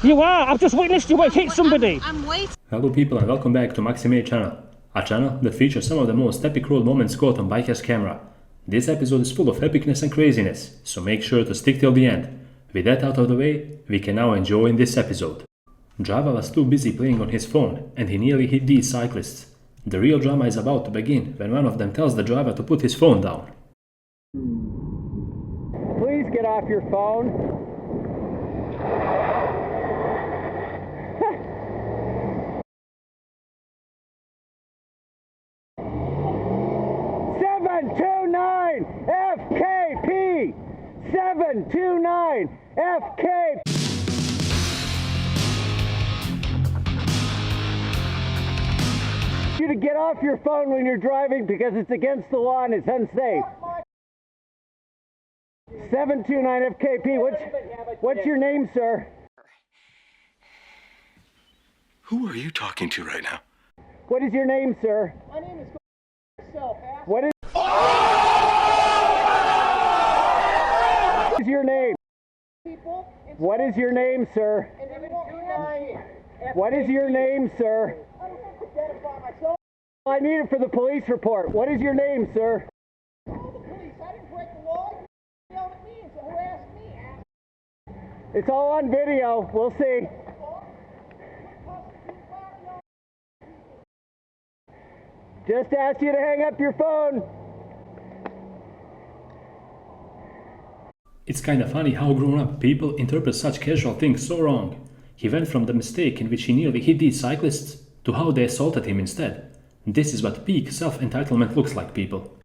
You are! I've just witnessed you hit somebody! I'm waiting. Hello people and welcome back to Maxi channel, a channel that features some of the most epic road moments caught on biker's camera. This episode is full of epicness and craziness, so make sure to stick till the end. With that out of the way, we can now enjoy this episode. Java was too busy playing on his phone and he nearly hit these cyclists. The real drama is about to begin when one of them tells the driver to put his phone down. Please get off your phone. 729 FKP! 729 FKP! You to get off your phone when you're driving because it's against the law and it's unsafe. 729 FKP, what's your name, sir? Who are you talking to right now? What is your name, sir? My name is yourself. What is your name? What is your name, sir? What is your name, sir? I need it for the police report. What is your name, sir? Call the police. I didn't break the law. You yelled at me and harassed me. It's all on video. We'll see. Just asked you to hang up your phone. It's kinda funny how grown-up people interpret such casual things so wrong. He went from the mistake in which he nearly hit these cyclists to how they assaulted him instead. This is what peak self-entitlement looks like, people.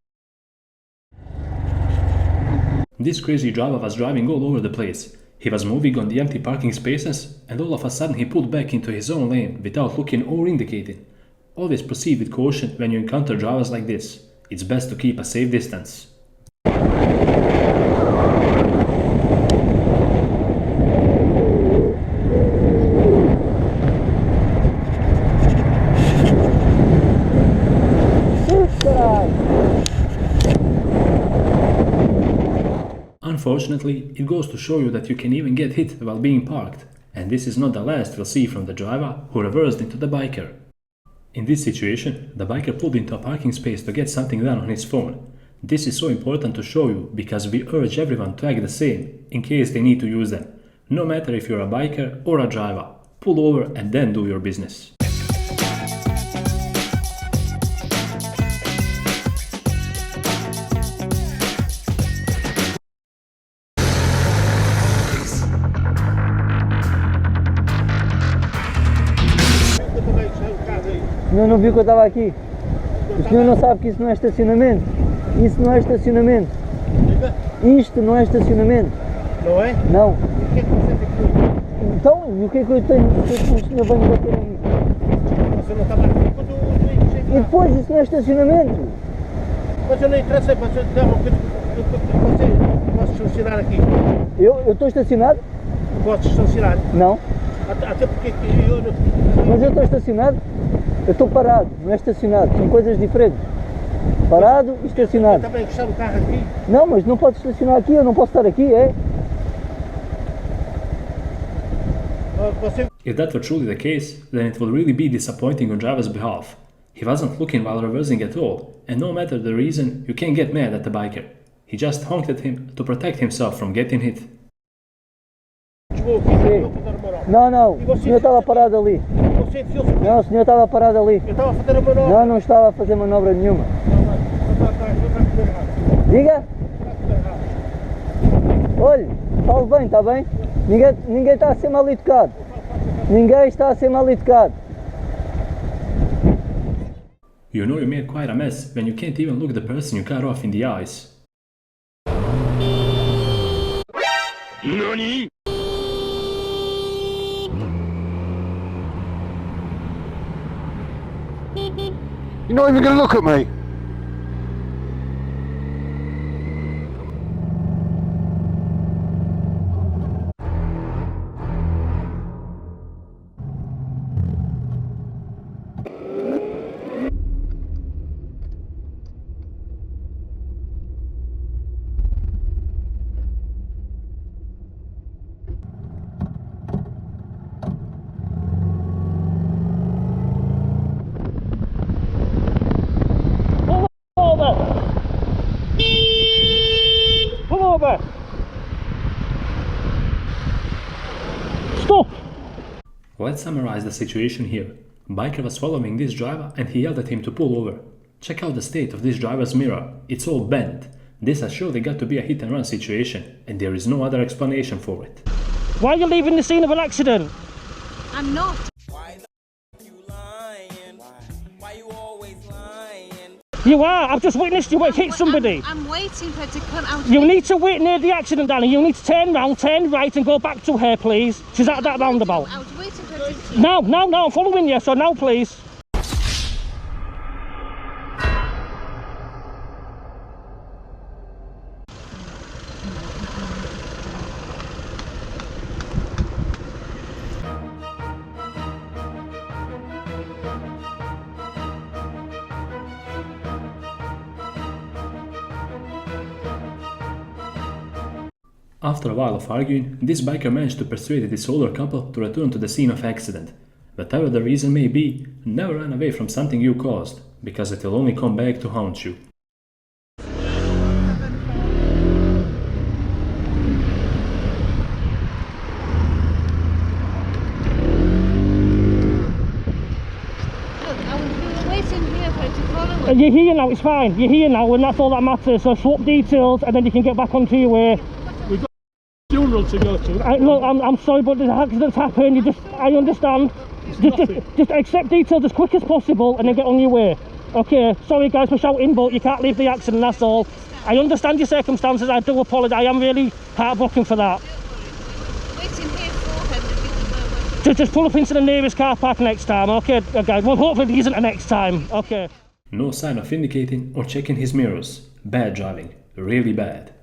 This crazy driver was driving all over the place. He was moving on the empty parking spaces and all of a sudden he pulled back into his own lane without looking or indicating. Always proceed with caution when you encounter drivers like this. It's best to keep a safe distance. Unfortunately, it goes to show you that you can even get hit while being parked, and this is not the last we'll see from the driver who reversed into the biker. In this situation, the biker pulled into a parking space to get something done on his phone. This is so important to show you because we urge everyone to act the same in case they need to use them. No matter if you're a biker or a driver, pull over and then do your business. O senhor não viu que eu estava aqui? O senhor não sabe que isso não é estacionamento? Isso não é estacionamento. Isto não é estacionamento. Não é? Não. O que é que você tem aqui? Então, e o que é que eu tenho? O que é que o senhor vem bater a mim? Você não estava aqui quando eu cheguei E lá. depois, isso não é estacionamento. Mas eu não interessa, você posso estacionar aqui? Eu estou estacionado? Posso estacionar? Não. Até porque eu não... Mas eu estou estacionado? Eu estou parado, não é estacionado. São coisas diferentes. Parado e estacionado. Também gostar do carro aqui? Não, mas não pode estacionar aqui, eu não posso estar aqui, é? Você... If that were truly the case, then it would really be disappointing on driver's behalf. He wasn't looking while reversing at all, and no matter the reason, you can't get mad at the biker. He just honked at him to protect himself from getting hit. Não, não, o senhor estava parado ali. Não, o senhor estava parado ali. Eu estava a fazer a manobra. Não, não estava a fazer manobra nenhuma. Diga? Olhe, fale bem, está bem? Ninguém está a ser mal educado. Ninguém está a ser mal educado. You know you made quite a mess when you can't even look the person you cut off in the eyes. NANI?! You're not even going to look at me! Stop! Let's summarize the situation here. Biker was following this driver and he yelled at him to pull over. Check out the state of this driver's mirror. It's all bent. This has surely got to be a hit and run situation, and there is no other explanation for it. Why are you leaving the scene of an accident? I'm not. Why the you lying? Why you always lying? You are. I've just witnessed you hit somebody. I'm waiting for her to come out. You need to wait near the accident, Danny. You need to turn round, turn right and go back to her, please. She's at that roundabout. I was waiting for her to... No, I'm following you, so now please. After a while of arguing, this biker managed to persuade this older couple to return to the scene of accident. Whatever the reason may be, never run away from something you caused, because it will only come back to haunt you. You're here now, it's fine. You're here now and that's all that matters. So swap details and then you can get back onto your way. We've got a funeral to go to. Look, I'm sorry, but the accident's happened. I understand. Just accept details as quick as possible and then get on your way. Okay, sorry guys for shouting, but you can't leave the accident, that's all. I understand your circumstances, I do apologise. I am really heartbroken for that. Waiting here for her. Just pull up into the nearest car park next time, okay guys? Well, hopefully there isn't a next time, okay. No sign of indicating or checking his mirrors. Bad driving. Really bad.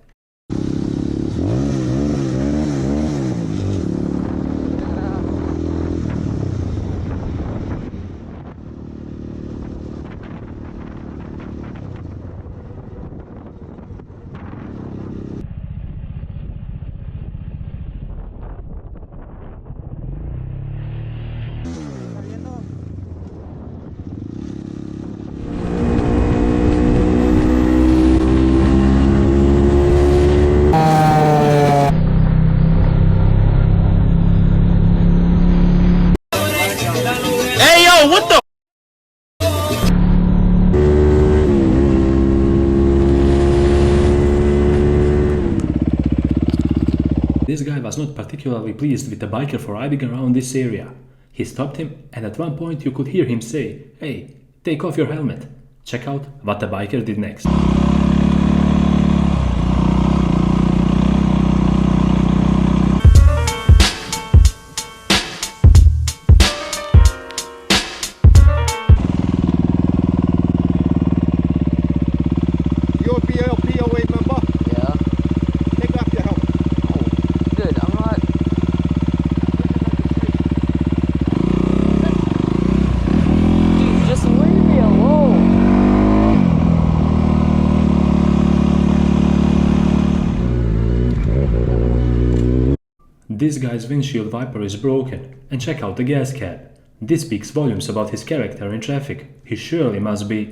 This guy was not particularly pleased with the biker for riding around this area. He stopped him and at one point you could hear him say, "Hey, take off your helmet." Check out what the biker did next. This guy's windshield wiper is broken, and check out the gas cap. This speaks volumes about his character in traffic. He surely must be...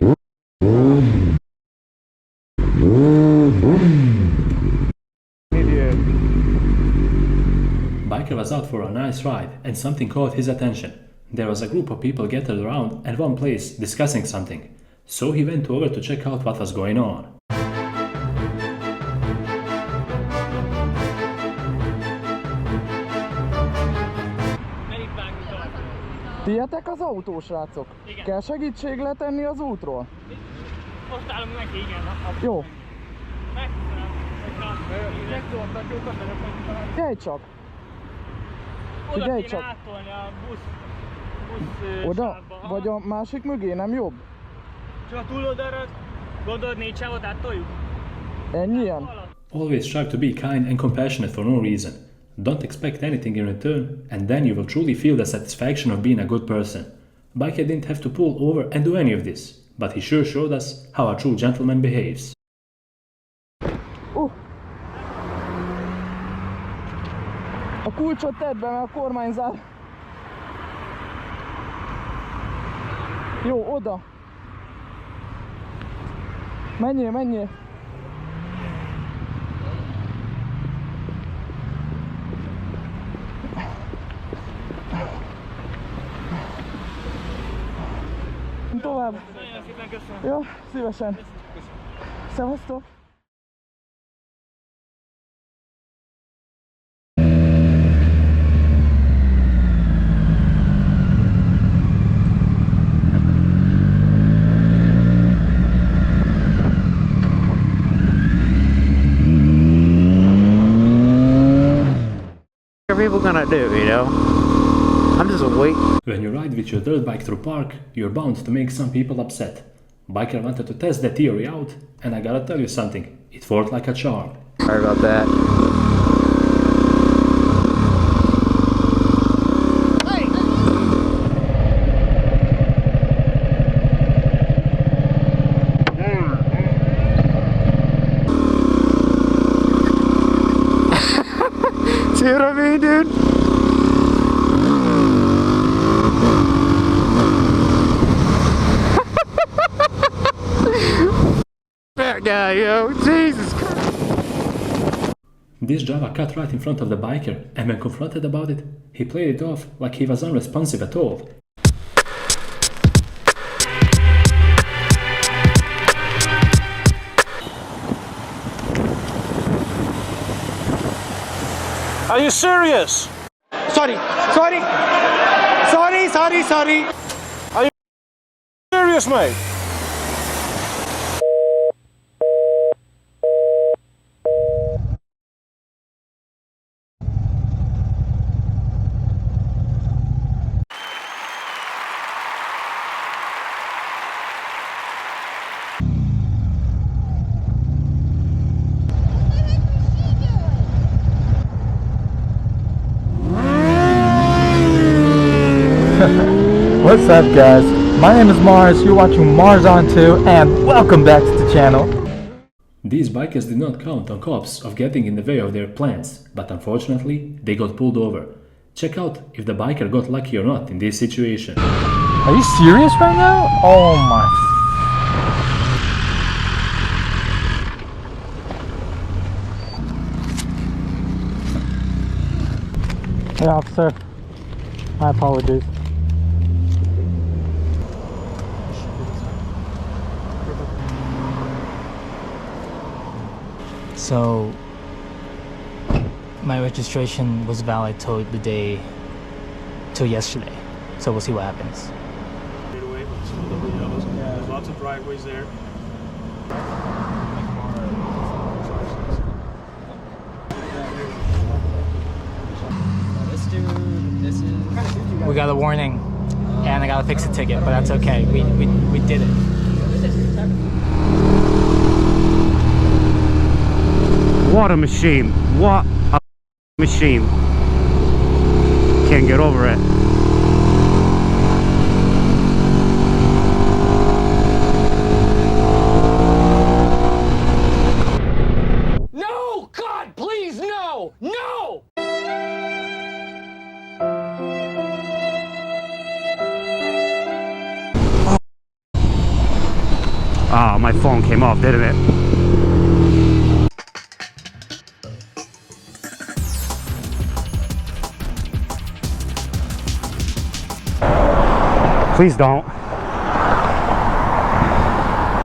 Biker was out for a nice ride, and something caught his attention. There was a group of people gathered around at one place discussing something. So he went over to check out what was going on. Tiétek az autó, srácok? Igen. Kell segítség letenni az útról? Most állunk neki, igen. Jó. Megköszönöm. Figyelj csak! Figyelj csak! Átolni a busz oda? sávba. Vagy a másik mögé, nem jobb? Csak a túloldalra gondolod 4 sávot átoljuk? Ennyien? Always strive to be kind and compassionate for no reason. Don't expect anything in return, and then you will truly feel the satisfaction of being a good person. Biker didn't have to pull over and do any of this, but he sure showed us how a true gentleman behaves. A kulcsot tedd be, mert a kormányzár... Jó, oda! Menjél, menjél! tovább? Jó, szívesen. Szevasztok! What are people gonna do, you know? I'm just waiting. When you ride with your dirt bike through park, you're bound to make some people upset. Biker wanted to test the theory out, and I gotta tell you something, it worked like a charm. Sorry about that. See what I mean, dude? That guy, yo, Jesus Christ. This Java cut right in front of the biker, and when confronted about it, he played it off like he was unresponsive at all. Are you serious? Sorry. Are you serious, mate? What's up, guys? My name is Marz, you're watching Marz on 2, and welcome back to the channel. These bikers did not count on cops of getting in the way of their plans, but unfortunately, they got pulled over. Check out if the biker got lucky or not in this situation. Are you serious right now? Oh my... Hey, officer. My apologies. So, my registration was valid till yesterday. So we'll see what happens. There's lots of driveways there. We got a warning, and I gotta fix the ticket, but that's okay. We did it. What a machine. What a machine. Can't get over it. No! God, please, no! No! Ah, my phone came off, didn't it? Please don't.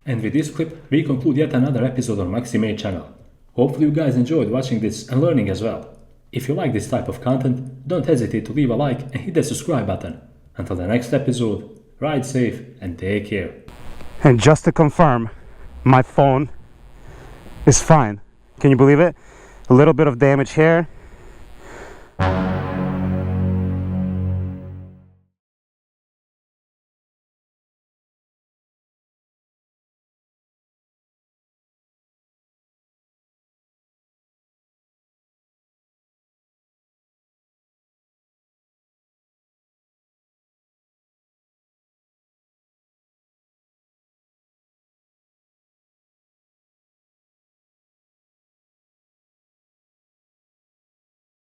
And with this clip, we conclude yet another episode on Maxi channel. Hopefully you guys enjoyed watching this and learning as well. If you like this type of content, don't hesitate to leave a like and hit the subscribe button. Until the next episode, ride safe and take care. And just to confirm, my phone is fine. Can you believe it? A little bit of damage here,